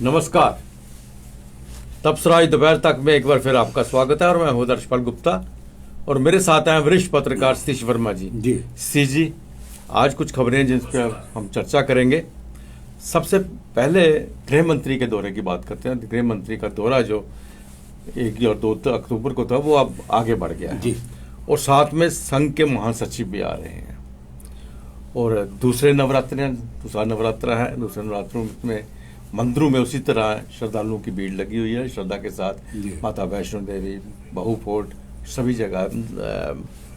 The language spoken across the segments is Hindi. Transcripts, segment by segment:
नमस्कार। तपसराई दोपहर तक में एक बार फिर आपका स्वागत है और मैं हूं दर्शपाल गुप्ता और मेरे साथ हैं वरिष्ठ पत्रकार सतीश वर्मा जी। सतीश जी, आज कुछ खबरें हैं जिन पर हम चर्चा करेंगे। सबसे पहले गृह मंत्री के दौरे की बात करते हैं। गृह मंत्री का दौरा जो 1 और 2 अक्टूबर को था वो अब आगे बढ़ गया है और साथ में संघ के महासचिव भी आ रहे हैं। और दूसरा नवरात्र है। दूसरे नवरात्रों में मंदिरों में उसी तरह श्रद्धालुओं की भीड़ लगी हुई है। श्रद्धा के साथ माता वैष्णो देवी, बहू फोर्ट, सभी जगह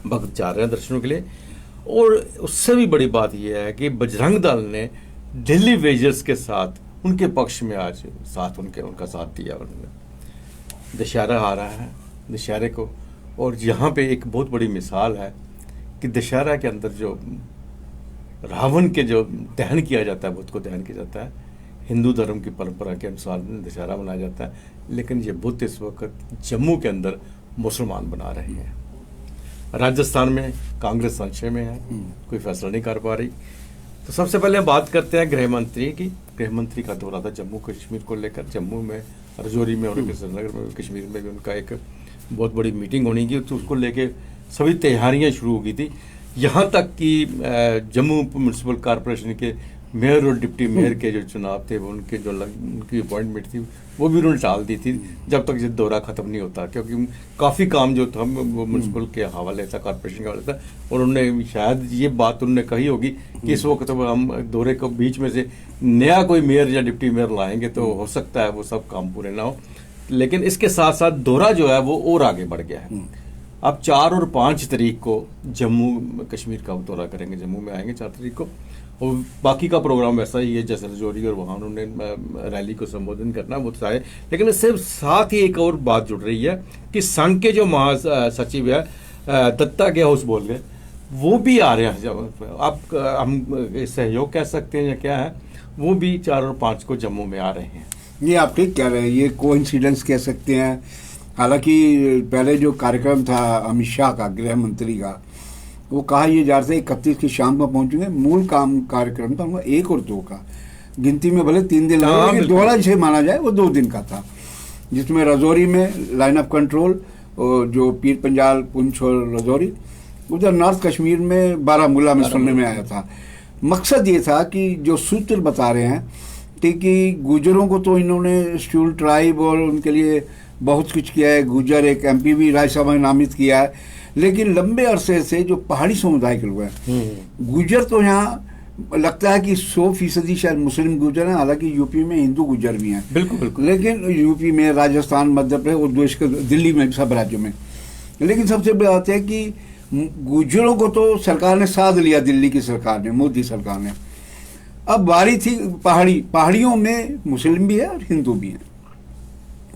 भक्त जा रहे हैं दर्शनों के लिए। और उससे भी बड़ी बात यह है कि बजरंग दल ने दिल्ली वेजर्स के साथ उनके पक्ष में आज उनका साथ दिया। उन्होंने दशहरा आ रहा है, दशहरे को, और यहाँ पे एक बहुत बड़ी मिसाल है कि दशहरा के अंदर जो रावण के जो दहन किया जाता है, बुद्ध को दहन किया जाता है, हिंदू धर्म की परंपरा के अनुसार दशहरा मनाया जाता है, लेकिन ये बुद्ध इस वक्त जम्मू के अंदर मुसलमान बना रहे हैं। राजस्थान में कांग्रेस संशय में है, कोई फैसला नहीं कर पा रही। तो सबसे पहले बात करते हैं गृह मंत्री की। गृह मंत्री का दौरा था जम्मू कश्मीर को लेकर। जम्मू में, रजौरी में और श्रीनगर में, कश्मीर में भी उनका एक बहुत बड़ी मीटिंग होनी थी, तो उसको लेके सभी तैयारियां शुरू हो गई थी। यहाँ तक कि जम्मू म्यूनसिपल कॉरपोरेशन के मेयर और डिप्टी मेयर के जो चुनाव थे, वो उनकी अपॉइंटमेंट थी, वो भी उन्होंने टाल दी थी जब तक ये दौरा खत्म नहीं होता, क्योंकि काफ़ी काम जो था वो म्यूनसिपल के हवाले था, कॉरपोरेशन के हवाले था। और उन्होंने शायद ये बात उन्होंने कही होगी कि इस वक्त हम दौरे को बीच में से नया कोई मेयर या डिप्टी मेयर लाएंगे तो हो सकता है वो सब काम पूरे ना हो। लेकिन इसके साथ साथ दौरा जो है वो और आगे बढ़ गया है। अब 4 और 5 तारीख को जम्मू कश्मीर का दौरा करेंगे। जम्मू में आएंगे 4 तारीख को, और बाकी का प्रोग्राम वैसा ही है जैसे रजौरी, और वहाँ उन्होंने रैली को संबोधन करना वो है। लेकिन इससे साथ ही एक और बात जुड़ रही है कि संघ के जो महासचिव है दत्ता के हाउस बोल गए, वो भी आ रहे हैं। आप हम सहयोग कह सकते हैं या क्या है, वो भी 4 और 5 को जम्मू में आ रहे हैं। ये आप ठीक कह रहे हैं, ये कोइंसिडेंस कह सकते हैं। हालांकि पहले जो कार्यक्रम था अमित शाह का, गृह मंत्री का, वो कहा ये जा रहे थे 31 की शाम को पहुंचेंगे। मूल कार्यक्रम था उनका 1 और 2 का, गिनती में भले 3 दिन लगे, लेकिन दौरा जिसे माना जाए वो 2 दिन का था, जिसमें रजौरी में लाइन ऑफ कंट्रोल, और जो पीर पंजाल, पुंछ और रजौरी, उधर नॉर्थ कश्मीर में बारामूला में सुनने में आया था। मकसद ये था कि जो सूत्र बता रहे हैं कि गुजरों को तो इन्होंने शेड्यूल ट्राइब और उनके लिए बहुत कुछ किया है। गुजर एक MP भी राज्यसभा में नामित किया है, लेकिन लंबे अरसे से जो पहाड़ी समुदाय के लोग हैं, गुजर तो यहाँ लगता है कि 100% शायद मुस्लिम गुजर हैं। हालांकि यूपी में हिंदू गुजर भी हैं, बिल्कुल, लेकिन यूपी में, राजस्थान, मध्य प्रदेश और देश के दिल्ली में, सब राज्यों में। लेकिन सबसे बड़ी बात है कि गुजरों को तो सरकार ने साध लिया, दिल्ली की सरकार ने, मोदी सरकार ने। अब बारी थी पहाड़ियों में मुस्लिम भी है और हिंदू भी है।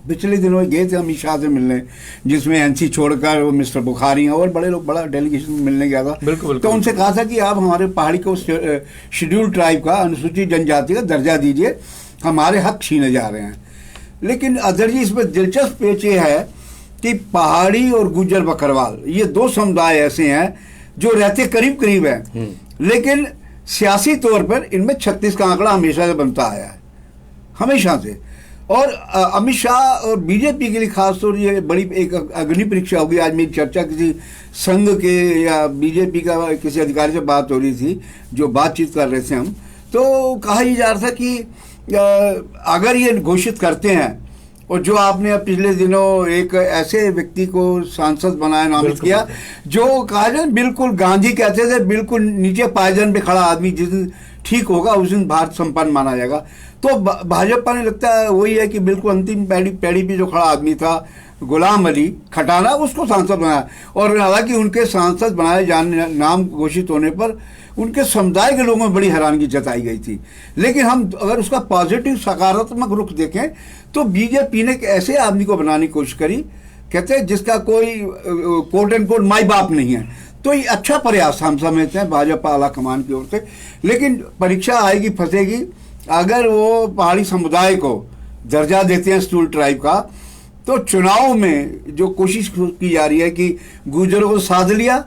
पिछले दिनों गए थे अमित शाह से मिलने, जिसमें NC छोड़कर वो मिस्टर बुखारी और बड़े लोग, बड़ा डेलीगेशन मिलने गया था। बिल्कुल। तो उनसे कहा था कि आप हमारे पहाड़ी को शेड्यूल ट्राइब का, अनुसूचित जनजाति का दर्जा दीजिए, हमारे हक छीने जा रहे हैं। लेकिन अदर जी, इसमें दिलचस्प पेच ये है कि पहाड़ी और गुज्जर बकरवाल, ये 2 समुदाय ऐसे हैं जो रहते करीब करीब हैं, लेकिन सियासी तौर पर इनमें 36 का आंकड़ा हमेशा से बनता आया है, हमेशा से। और अमित शाह और बीजेपी के लिए खासतौर ये बड़ी एक अग्नि परीक्षा होगी। आज मेरी चर्चा किसी संघ के या बीजेपी का किसी अधिकारी से बात हो रही थी, जो बातचीत कर रहे थे हम, तो कहा ही जा रहा था कि अगर ये घोषित करते हैं, और जो आपने पिछले दिनों एक ऐसे व्यक्ति को सांसद बनाया, नामित किया, जो कहा जाए बिल्कुल गांधी कहते थे, बिल्कुल नीचे पायदान पे खड़ा आदमी, जिस दिन ठीक होगा उस दिन भारत संपन्न माना जाएगा। तो भाजपा ने लगता है वही है कि बिल्कुल अंतिम पैड़ी पे जो खड़ा आदमी था, गुलाम अली खटाना, उसको सांसद बनाया। और हालांकि उनके सांसद बनाए जाने, नाम घोषित होने पर उनके समुदाय के लोगों में बड़ी हैरानगी जताई गई थी। लेकिन हम अगर उसका पॉजिटिव, सकारात्मक रुख देखें तो बीजेपी ने एक ऐसे आदमी को बनाने की कोशिश करी, कहते हैं जिसका कोई कोट एंड कोट माई बाप नहीं है। तो ये अच्छा प्रयास हम समझते हैं भाजपा आला कमान की ओर से। लेकिन परीक्षा आएगी, फंसेगी, अगर वो पहाड़ी समुदाय को दर्जा देते हैं शेड्यूल ट्राइब का, तो चुनाव में जो कोशिश की जा रही है कि गुजरों को साध लिया,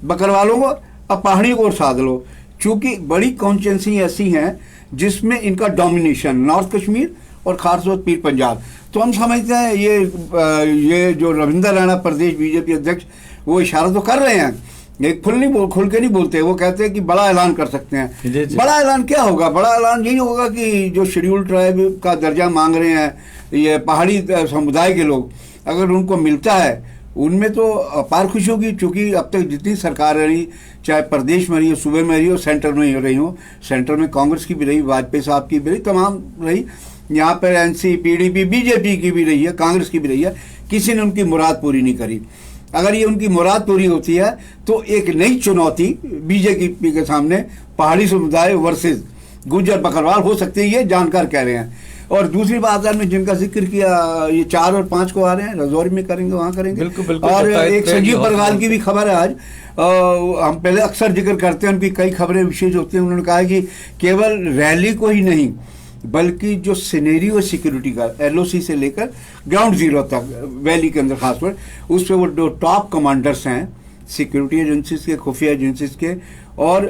बकरवालों को, अब पहाड़ियों को साध लो। चूंकि बड़ी कॉन्स्टिट्यूंसी ऐसी हैं जिसमें इनका डोमिनेशन, नॉर्थ कश्मीर और खासतौर पीर पंजाब। तो हम समझते हैं ये जो रविंदर रैना प्रदेश बीजेपी अध्यक्ष वो इशारा तो कर रहे हैं, एक खुल के नहीं बोलते। वो कहते हैं कि बड़ा ऐलान कर सकते हैं। बड़ा ऐलान क्या होगा? बड़ा ऐलान यही होगा कि जो शेड्यूल्ड ट्राइब का दर्जा मांग रहे हैं ये पहाड़ी समुदाय के लोग, अगर उनको मिलता है उनमें तो अपार खुशी होगी। चूंकि अब तक जितनी सरकार रही, चाहे प्रदेश में रही हो, सूबे में रही हो, सेंटर में रही हो, सेंटर में कांग्रेस की भी रही, वाजपेयी साहब की भी रही, तमाम रही, यहाँ पर एनसी, पीडीपी, बीजेपी की भी रही है, कांग्रेस की भी रही है, किसी ने उनकी मुराद पूरी नहीं करी। अगर ये उनकी मुराद पूरी होती है तो एक नई चुनौती बीजेपी के सामने पहाड़ी समुदाय वर्सेस गुज्जर बकरवाल हो सकती है, ये जानकार कह रहे हैं। और दूसरी बात है, जिनका जिक्र किया, ये 4 और 5 को आ रहे हैं, राजौरी में करेंगे, वहाँ करेंगे। बिल्कुल, बिल्कुल, और एक संजीव बरगाल की भी खबर है आज। हम पहले अक्सर जिक्र करते हैं, उनकी कई खबरें विशेष होती हैं। उन्होंने कहा कि केवल रैली को ही नहीं बल्कि जो सिनेरियो सिक्योरिटी का LOC से लेकर ग्राउंड जीरो तक वैली के अंदर खासतौर उस पर वो जो टॉप कमांडर्स हैं सिक्योरिटी एजेंसीज के, खुफिया एजेंसीज के, और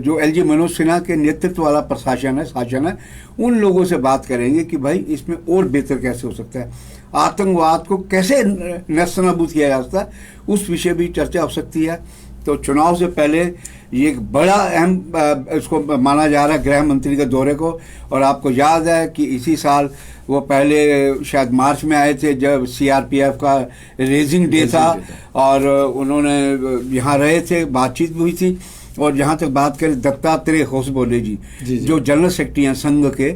जो LG मनोज सिन्हा के नेतृत्व वाला प्रशासन है, शासन है, उन लोगों से बात करेंगे कि भाई इसमें और बेहतर कैसे हो सकता है, आतंकवाद को कैसे नेस्तनाबूद किया जा सकता है, उस विषय भी चर्चा हो सकती है। तो चुनाव से पहले ये एक बड़ा अहम इसको माना जा रहा है गृह मंत्री के दौरे को। और आपको याद है कि इसी साल वो पहले शायद मार्च में आए थे जब CRPF का रेजिंग डे था, और उन्होंने यहाँ रहे थे, बातचीत भी हुई थी। और जहाँ तक बात करें दत्तात्रेय होसबोले जी, जो जनरल सेक्रेटरी हैं संघ के,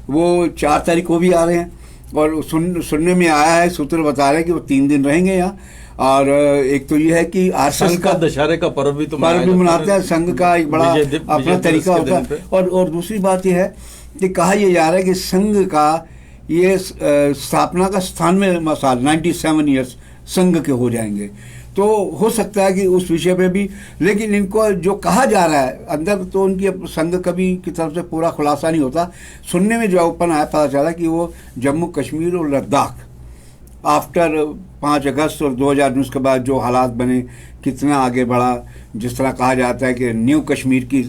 वो 4 तारीख को भी आ रहे हैं। और सुनने में आया है, सूत्र बता रहे हैं कि वो 3 दिन रहेंगे यहाँ। और एक तो ये है कि संघ का दशहरे का पर्व भी मनाते हैं, संघ का एक बड़ा अपना तरीका होता है। और दूसरी बात यह है कि कहा यह जा रहा है कि संघ का ये स्थापना का 97वां साल, 97 ईयर्स संघ के हो जाएंगे। तो हो सकता है कि उस विषय पे भी, लेकिन इनको जो कहा जा रहा है अंदर, तो उनकी संघ कभी की तरफ से पूरा खुलासा नहीं होता। सुनने में जो ओपन आया पता चला कि वो जम्मू कश्मीर और लद्दाख आफ्टर 5 अगस्त और 2019 के बाद जो हालात बने, कितना आगे बढ़ा, जिस तरह कहा जाता है कि न्यू कश्मीर की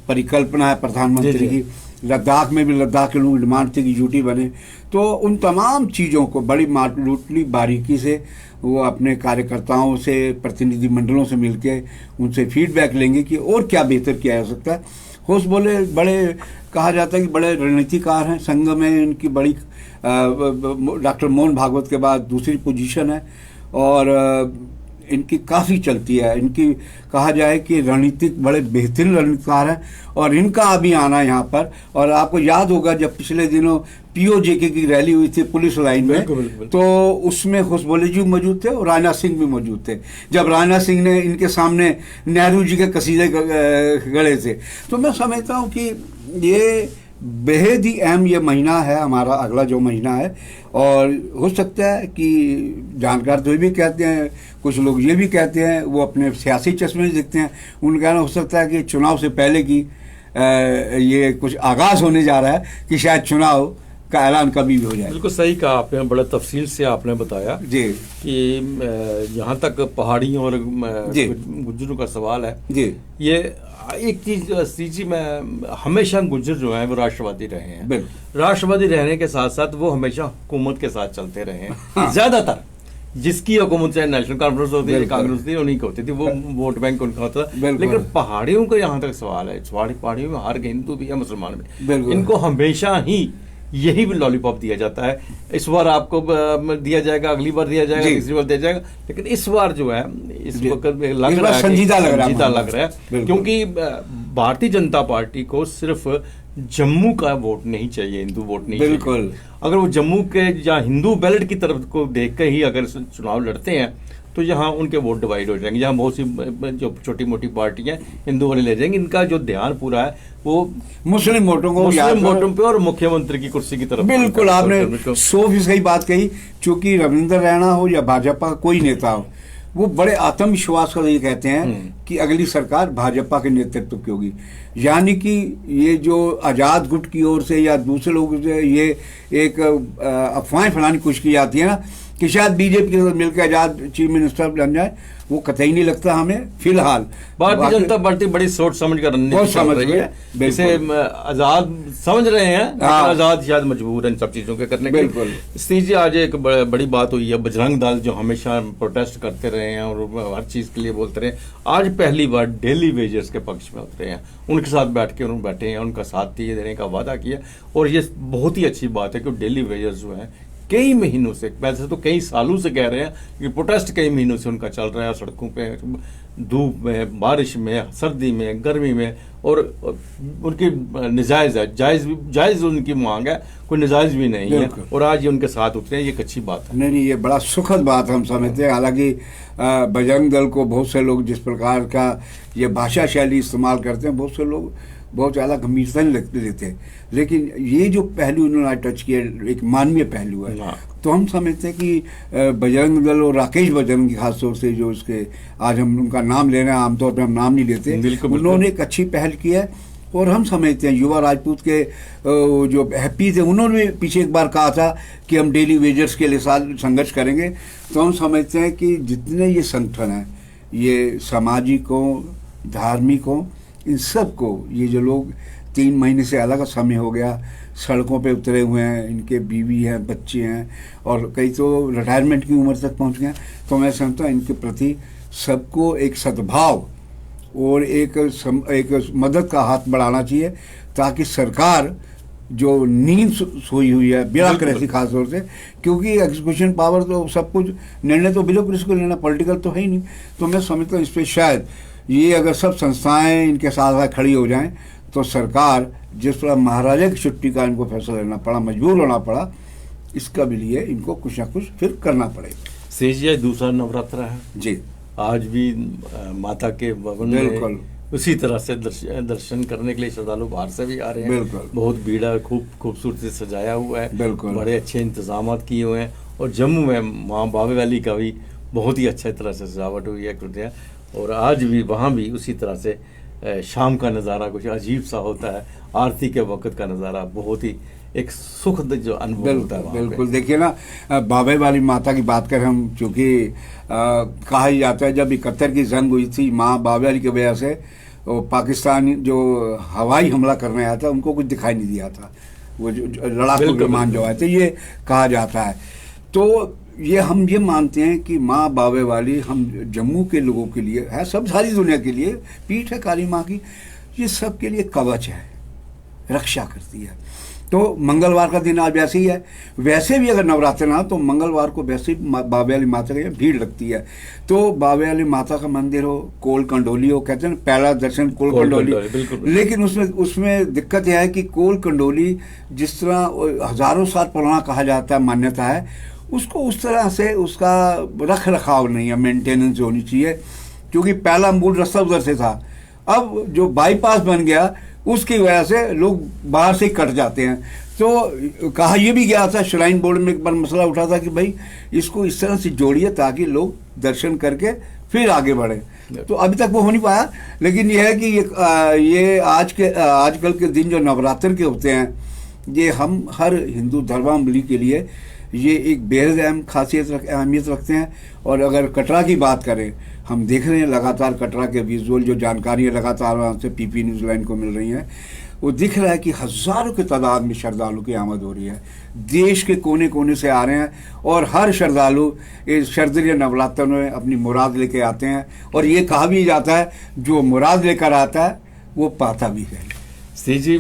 परिकल्पना है प्रधानमंत्री की, लद्दाख में भी लद्दाख के लोगों की डिमांड थी कि यूटी बने। तो उन तमाम चीज़ों को बड़ी माटलूटली बारीकी से वो अपने कार्यकर्ताओं से, प्रतिनिधि मंडलों से मिलके उनसे फीडबैक लेंगे कि और क्या बेहतर किया जा सकता है। होसबोले बड़े कहा जाता है कि बड़े रणनीतिकार हैं, संघ में इनकी बड़ी डॉक्टर मोहन भागवत के बाद दूसरी पोजीशन है, और इनकी काफ़ी चलती है। इनकी कहा जाए कि रणनीतिक बड़े बेहतरीन रणनीतिकार हैं। और इनका अभी आना यहाँ पर, और आपको याद होगा जब पिछले दिनों POJK की रैली हुई थी पुलिस लाइन में, तो उसमें होसबोले जी मौजूद थे और राजनाथ सिंह भी मौजूद थे, जब राजनाथ सिंह ने इनके सामने नेहरू जी के कसीदे गढ़े थे। तो मैं समझता हूँ कि ये बेहद ही अहम ये महीना है हमारा, अगला जो महीना है। और हो सकता है कि जानकार तो ये भी कहते हैं, कुछ लोग ये भी कहते हैं, वो अपने सियासी चश्मे से देखते हैं, उनका कहना हो सकता है कि चुनाव से पहले की ये कुछ आगाज़ होने जा रहा है कि शायद चुनाव का ऐलान कभी भी हो जाए। बिल्कुल सही कहा आपने, बड़ा तफसील से आपने बताया जी कि जहाँ तक पहाड़ियों और गुज्जरों का सवाल है जी, ये एक चीज जी, मैं हमेशा गुज्जर जो हैं वो राष्ट्रवादी रहे हैं। राष्ट्रवादी रहने के साथ साथ वो हमेशा हुकूमत के साथ चलते रहे हैं। हाँ। ज्यादातर जिसकी हुकूमत चाहे नेशनल कॉन्फ्रेंस होती है, कांग्रेस थी, उन्हीं की होती थी, वो वोट बैंक उनका होता था। लेकिन पहाड़ियों का यहाँ तक सवाल है, पहाड़ियों में हर हिंदू भी है, मुसलमान भी, इनको हमेशा ही यही भी लॉलीपॉप दिया जाता है। इस बार आपको दिया जाएगा, अगली बार दिया जाएगा, तीसरी बार दिया जाएगा, लेकिन इस बार जो है इस वक्त लग रहा है संजीदा लग रहा है, क्योंकि भारतीय जनता पार्टी को सिर्फ जम्मू का वोट नहीं चाहिए, हिंदू वोट नहीं चाहिए। अगर वो जम्मू के या हिंदू बैलेट की तरफ को देख कर ही अगर चुनाव लड़ते हैं तो यहाँ उनके वोट डिवाइड हो जाएंगे। यहाँ बहुत सी जो छोटी मोटी पार्टियां हिंदू वाले ले जाएंगे, इनका जो ध्यान पूरा है वो मुस्लिम वोटों पे और मुख्यमंत्री की कुर्सी की तरफ। बिल्कुल, आपने 100% बात कही। चूंकि रविंदर रैना हो या भाजपा का कोई नेता हो, वो बड़े आत्मविश्वास का ये कहते हैं कि अगली सरकार भाजपा के नेतृत्व की होगी। यानी कि ये जो आजाद गुट की ओर से या दूसरे लोगों से ये एक अफवाहें फैलाने की कोशिश की जाती है ना कि शायद बीजेपी के साथ मिलकर आजाद चीफ मिनिस्टर बन जाए, वो कतई नहीं लगता हमें फिलहाल। भारतीय जनता पार्टी बड़ी सोच समझ कर रणनीति चल रही है, इसे आजाद समझ रहे हैं, लेकिन आजाद शायद मजबूर है इन सब चीजों के करने के लिए। स्थिति आज एक बड़ी बात हुई है, बजरंग दल जो हमेशा प्रोटेस्ट करते रहे हैं और हर चीज के लिए बोलते रहे, आज पहली बार डेली वेजर्स के पक्ष में उतरे हैं, उनके साथ बैठ के उन्होंने बैठे हैं, उनका साथ दिए देने का वादा किया। और ये बहुत ही अच्छी बात है कि डेली वेजर्स जो है कई महीनों से, वैसे तो कई सालों से कह रहे हैं कि प्रोटेस्ट कई महीनों से उनका चल रहा है, सड़कों पे धूप में, बारिश में, सर्दी में, गर्मी में, और उनकी निजायज है, जायज उनकी मांग है, कोई निजायज भी नहीं है, और आज ये उनके साथ उतरे हैं, ये एक अच्छी बात है। नहीं, ये बड़ा सुखद बात हम समझते हैं। हालांकि बजरंग दल को बहुत से लोग जिस प्रकार का ये भाषा शैली इस्तेमाल करते हैं, बहुत से लोग बहुत ज़्यादा गंभीरता नहीं लेते, लेकिन ये जो पहलू उन्होंने टच किया एक मानवीय पहलू है, तो हम समझते हैं कि बजरंग दल और राकेश बजरंग की खासतौर से जो उसके आज हम उनका नाम ले रहे हैं, आमतौर पर हम नाम नहीं लेते, उन्होंने एक अच्छी पहल की है। और हम समझते हैं युवा राजपूत के जो हैप्पी थे, उन्होंने पीछे एक बार कहा था कि हम डेली वेजर्स के लिए साथ संघर्ष करेंगे। तो हम समझते हैं कि जितने ये संगठन हैं, ये सामाजिक हो, धार्मिक हो, इन सब को ये जो लोग 3 महीने से अलग समय हो गया सड़कों पे उतरे हुए हैं, इनके बीवी हैं, बच्चे हैं, और कई तो रिटायरमेंट की उम्र तक पहुंच गए, तो मैं समझता हूँ इनके प्रति सबको एक सद्भाव और एक मदद का हाथ बढ़ाना चाहिए, ताकि सरकार जो नींद सोई हुई है ब्यूरोक्रेसी खासतौर से, क्योंकि एग्जीक्यूशन पावर तो सब कुछ निर्णय तो ब्यूरोक्रेसी को लेना, पॉलिटिकल तो है ही नहीं। तो मैं समझता हूँ इस पर शायद ये अगर सब संस्थाएं इनके साथ खड़ी हो जाएं, तो सरकार जिस तरह महाराजा की छुट्टी का इनको फैसला लेना पड़ा, मजबूर होना पड़ा, इसका भी लिए इनको कुछ ना कुछ फिर करना पड़ेगा। सेज दूसरा नवरात्र है जी, आज भी माता के भवन में उसी तरह से दर्शन करने के लिए श्रद्धालु बाहर से भी आ रहे हैं। बहुत भीड़ है, खूबसूरती से सजाया हुआ है, बड़े अच्छे इंतजाम किए हुए हैं। और जम्मू में माँ बावे वाली का भी बहुत ही अच्छे तरह से सजावट हुई है, और आज भी वहाँ भी उसी तरह से शाम का नज़ारा कुछ अजीब सा होता है, आरती के वक्त का नज़ारा बहुत ही एक सुखद जो अनुभव होता है। बिल्कुल, देखिए ना, बाबे वाली माता की बात करें हम, चूँकि कहा ही जाता है जब 71 की जंग हुई थी, माँ बाबे वाली की वजह से पाकिस्तान जो हवाई हमला करने आया था उनको कुछ दिखाई नहीं दिया था, वो जो लड़ाकू विमान जो आए थे, ये कहा जाता है। तो ये हम ये मानते हैं कि माँ बाबे वाली हम जम्मू के लोगों के लिए है, सब सारी दुनिया के लिए पीठ है काली माँ की, ये सब के लिए कवच है, रक्षा करती है। तो मंगलवार का दिन आज वैसे ही है, वैसे भी अगर नवरात्र ना तो मंगलवार को वैसे ही बाबे वाली माता की भीड़ लगती है। तो बाबे वाली माता का मंदिर हो, कोल कंडोली हो, कहते हैं पहला दर्शन कोल कंडोली, लेकिन उसमें दिक्कत यह है कि कोल कंडोली जिस तरह हजारों साल पुराना कहा जाता है, मान्यता है, उसको उस तरह से उसका रख रखाव नहीं है, मेंटेनेंस होनी चाहिए, क्योंकि पहला मूल रास्ता उधर से था। अब जो बाईपास बन गया उसकी वजह से लोग बाहर से कट जाते हैं। तो कहा यह भी गया था, श्राइन बोर्ड में एक बार मसला उठा था कि भाई इसको इस तरह से जोड़िए ताकि लोग दर्शन करके फिर आगे बढ़े। तो अभी तक वो हो नहीं पाया, लेकिन यह है कि ये आजकल के दिन जो नवरात्र के होते हैं, ये हम हर हिंदू धर्मावलंबी के लिए ये एक बेहद अहम अहमियत रखते हैं। और अगर कटरा की बात करें, हम देख रहे हैं लगातार कटरा के विजुअल जो जानकारियाँ लगातार वहाँ से पीपी न्यूज़ लाइन को मिल रही हैं, वो दिख रहा है कि हज़ारों की तादाद में श्रद्धालु की आमद हो रही है, देश के कोने कोने से आ रहे हैं, और हर श्रद्धालु इस शारदीय नवरात्र में अपनी मुराद लेके आते हैं। और ये कहा भी जाता है जो मुराद लेकर आता है वो पाता भी है। श्री जी,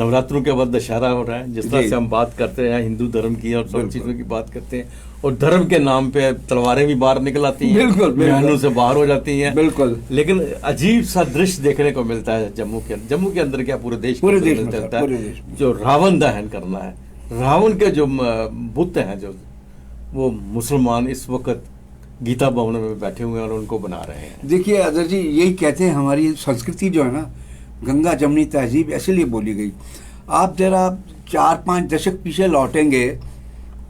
नवरात्रों के बाद दशहरा हो रहा है, जिस तरह से हम बात करते हैं हिंदू धर्म की और सब चीज़ों की बात करते हैं, और धर्म के नाम पे तलवारें भी बाहर निकल आती हैं, बहनों से बाहर हो जाती हैं। बिल्कुल, लेकिन अजीब सा दृश्य देखने को मिलता है जम्मू के अंदर क्या पूरे देश में चलता है, जो रावण दहन करना है। रावण के जो बुत हैं, जो वो मुसलमान इस वक्त गीता भवन में बैठे हुए हैं और उनको बना रहे हैं। देखिए अदर जी, यही कहते हैं हमारी संस्कृति जो है ना, गंगा जमनी तहजीब इसलिए बोली गई। आप जरा 4-5 दशक पीछे लौटेंगे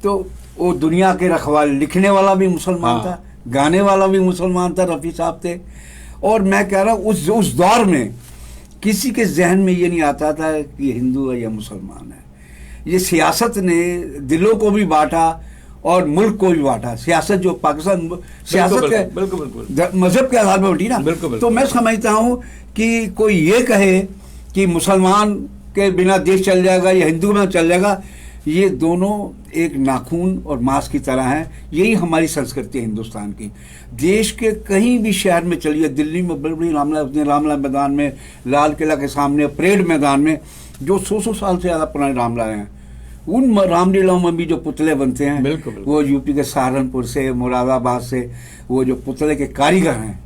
तो वो दुनिया के रखवाले, लिखने वाला भी मुसलमान था, गाने वाला भी मुसलमान था, रफ़ी साहब थे। और मैं कह रहा हूँ उस दौर में किसी के जहन में ये नहीं आता था कि ये हिंदू है या मुसलमान है। ये सियासत ने दिलों को भी बांटा और मुल्क को भी बांटा। सियासत जो पाकिस्तान सियासत के बिल्कुल मजहब के आधार पर बटी ना। बिल्कुल। तो मैं समझता हूँ कि कोई ये कहे कि मुसलमान के बिना देश चल जाएगा या हिंदू में चल जाएगा, ये दोनों एक नाखून और मांस की तरह हैं। यही हमारी संस्कृति है हिंदुस्तान की। देश के कहीं भी शहर में चलिए, दिल्ली में बड़ी बड़ी रामला मैदान में, लाल किला के सामने परेड मैदान में जो 100 साल से ज़्यादा पुराने रामला हैं, उन रामलीलाओं में भी जो पुतले बनते हैं, बिल्कुल। वो यूपी के सहारनपुर से, मुरादाबाद से, वो जो पुतले के कारीगर हैं,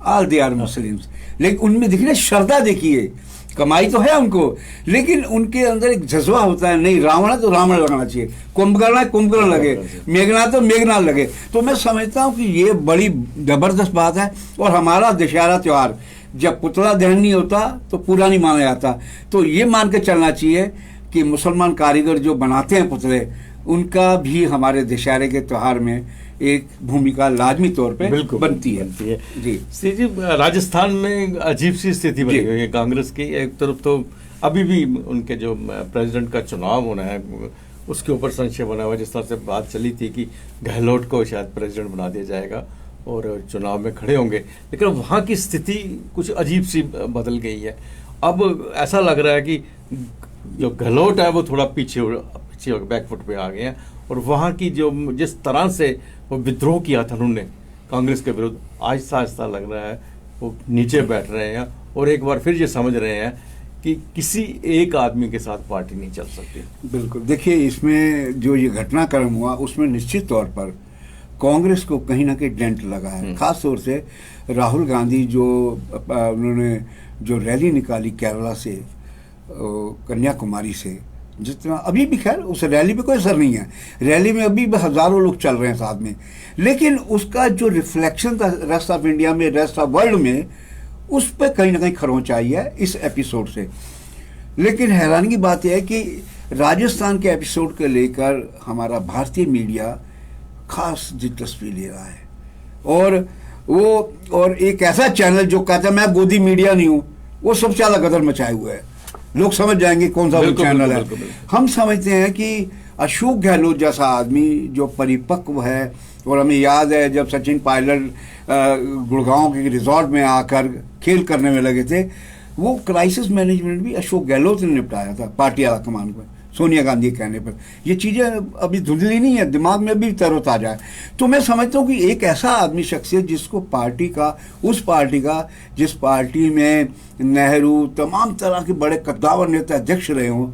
आल दे आर मुस्लिम्स। लेकिन उनमें देखिए श्रद्धा, देखिए कमाई तो है उनको, लेकिन उनके अंदर एक जज्बा होता है, नहीं रावण है तो रावण लगाना चाहिए, कुंभकर्ण है कुंभकर्ण लगे, मेघनाथ तो मेघनाथ लगे। तो मैं समझता हूँ कि ये बड़ी जबरदस्त बात है। और हमारा दशहरा त्यौहार जब पुतला दहन नहीं होता तो पूरा नहीं माना जाता। तो ये मान के चलना चाहिए कि मुसलमान कारीगर जो बनाते हैं पुतले, उनका भी हमारे दशहरे के त्यौहार में एक भूमिका लाजमी तौर पे बनती है। जी जी। राजस्थान में अजीब सी स्थिति बनी हुई है कांग्रेस की। एक तरफ तो अभी भी उनके जो प्रेसिडेंट का चुनाव होना है उसके ऊपर संशय बना हुआ, जिस तरह से बात चली थी कि गहलोत को शायद प्रेसिडेंट बना दिया जाएगा और चुनाव में खड़े होंगे, लेकिन वहाँ की स्थिति कुछ अजीब सी बदल गई है। अब ऐसा लग रहा है कि जो गहलोत है वो थोड़ा पीछे बैकफुट पे आ गए हैं, और वहाँ की जो जिस तरह से वो विद्रोह किया था उन्होंने कांग्रेस के विरुद्ध, आहिस्ता आहिस्ता लग रहा है वो नीचे बैठ रहे हैं और एक बार फिर ये समझ रहे हैं कि किसी एक आदमी के साथ पार्टी नहीं चल सकती। बिल्कुल। देखिए, इसमें जो ये घटनाक्रम हुआ उसमें निश्चित तौर पर कांग्रेस को कहीं ना कहीं डेंट लगा है। खास तौर से राहुल गांधी जो उन्होंने जो रैली निकाली केरला से कन्याकुमारी से, जितना अभी भी खैर उस रैली पे कोई असर नहीं है, रैली में अभी भी हजारों लोग चल रहे हैं साथ में, लेकिन उसका जो रिफ्लेक्शन था रेस्ट ऑफ इंडिया में, रेस्ट ऑफ वर्ल्ड में, उस पर कहीं ना कहीं खरोंच आई है इस एपिसोड से। लेकिन हैरानी की बात यह है कि राजस्थान के एपिसोड को लेकर हमारा भारतीय मीडिया खास दिलचस्पी ले रहा है, और एक ऐसा चैनल जो कहता है मैं गोदी मीडिया नहीं हूँ, वो सबसे ज्यादा गदर मचाए हुए है। लोग समझ जाएंगे कौन सा वो चैनल है। हम समझते हैं कि अशोक गहलोत जैसा आदमी जो परिपक्व है, और हमें याद है जब सचिन पायलट गुड़गांव के रिजॉर्ट में आकर खेल करने में लगे थे, वो क्राइसिस मैनेजमेंट भी अशोक गहलोत ने निपटाया था पार्टी आला कमान पर, सोनिया गांधी के कहने पर। ये चीज़ें अभी धुंधली नहीं है, दिमाग में भी तरोताजा है। तो मैं समझता हूँ कि एक ऐसा आदमी शख्सियत जिसको पार्टी का, उस पार्टी का जिस पार्टी में नेहरू तमाम तरह के बड़े कद्दावर नेता अध्यक्ष रहे हों,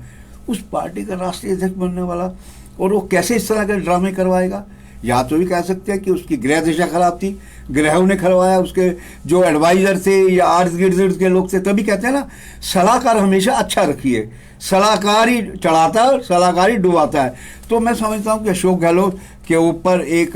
उस पार्टी का राष्ट्रीय अध्यक्ष बनने वाला, और वो कैसे इस तरह के ड्रामे करवाएगा? या तो भी कह सकते हैं कि उसकी गृह दिशा खराब थी, ग्रहों ने करवाया, उसके जो एडवाइजर थे या आर्थ गिर्द के लोग थे। तभी कहते हैं ना, सलाहकार हमेशा अच्छा रखिए, सलाहकार ही चढ़ाता है, सलाहकार ही डुबाता है। तो मैं समझता हूँ कि अशोक गहलोत के ऊपर एक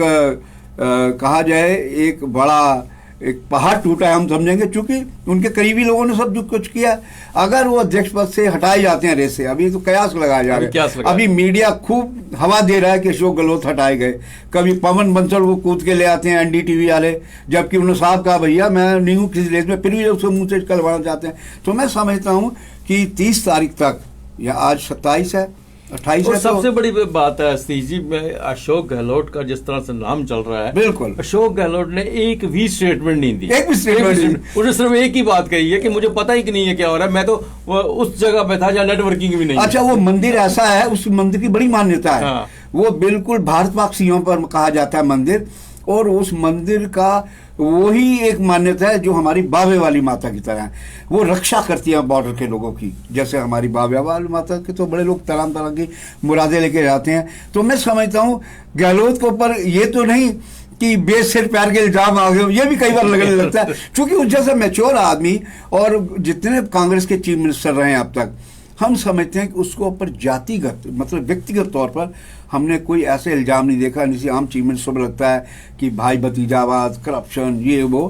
कहा जाए एक बड़ा एक पहाड़ टूटा है, हम समझेंगे, क्योंकि उनके करीबी लोगों ने सब जो कुछ किया। अगर वो अध्यक्ष पद से हटाए जाते हैं रेस से, अभी तो कयास लगाया जा रहा है, अभी मीडिया खूब हवा दे रहा है कि अशोक गहलोत हटाए गए। कभी पवन बंसल वो कूद के ले आते हैं एनडीटीवी वाले, जबकि उन्होंने साहब कहा भैया मैं नहीं हूँ किसी रेस में, फिर भी उसको मुंह से करवाना चाहते हैं। तो मैं समझता हूँ कि 30 तारीख तक, या आज 27 है, 28 है। सबसे बड़ी बात है जी में अशोक गहलोत का जिस तरह से नाम चल रहा है, बिल्कुल अशोक गहलोत ने एक भी स्टेटमेंट नहीं दी, एक भी स्टेटमेंट। उन्होंने सिर्फ एक ही बात कही है कि मुझे पता ही नहीं है क्या हो रहा है, मैं तो उस जगह पे था जहाँ नेटवर्किंग भी नहीं। अच्छा, वो मंदिर ऐसा है, उस मंदिर की बड़ी मान्यता है। हाँ। वो बिल्कुल भारत पाक सीमा पर कहा जाता है मंदिर, और उस मंदिर का वही एक मान्यता है जो हमारी बाबे वाली माता की तरह है, वो रक्षा करती है बॉर्डर के लोगों की। जैसे हमारी बाबे वाली माता के तो बड़े लोग तरह तरह की मुरादें लेके जाते हैं। तो मैं समझता हूँ गहलोत के ऊपर ये तो नहीं कि बेसिर प्यार के इल्जाम आ गए, ये भी कई बार लगने लगता है, क्योंकि उस जैसे मैच्योर आदमी, और जितने कांग्रेस के चीफ मिनिस्टर रहे हैं अब तक, हम समझते हैं कि उसको ऊपर जातिगत मतलब व्यक्तिगत तौर पर हमने कोई ऐसे इल्ज़ाम नहीं देखा। जैसे आम चीफ मिनिस्टर को लगता है कि भाई भतीजावाद, करप्शन, ये वो,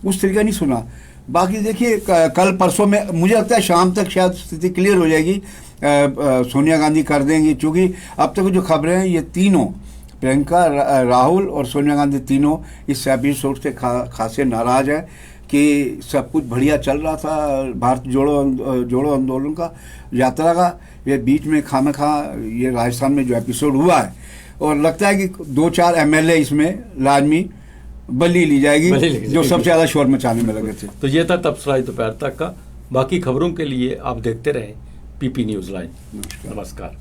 उस तरीका नहीं सुना। बाकी देखिए कल परसों में मुझे लगता है शाम तक शायद स्थिति क्लियर हो जाएगी, सोनिया गांधी कर देंगी, क्योंकि अब तक जो खबरें हैं ये तीनों, प्रियंका, राहुल और सोनिया गांधी, तीनों इस एपिसोड से खासे नाराज है कि सब कुछ बढ़िया चल रहा था भारत जोड़ो आंदोलन का, यात्रा का, ये बीच में खामखा ये राजस्थान में जो एपिसोड हुआ है और लगता है कि 2-4 MLA इसमें लाजमी बल्ली ली जाएगी, जो सबसे ज्यादा शोर मचाने में लगे थे। तो ये था तबसरा दोपहर तक का। बाकी खबरों के लिए आप देखते रहें PP न्यूज़ लाइन। नमस्कार।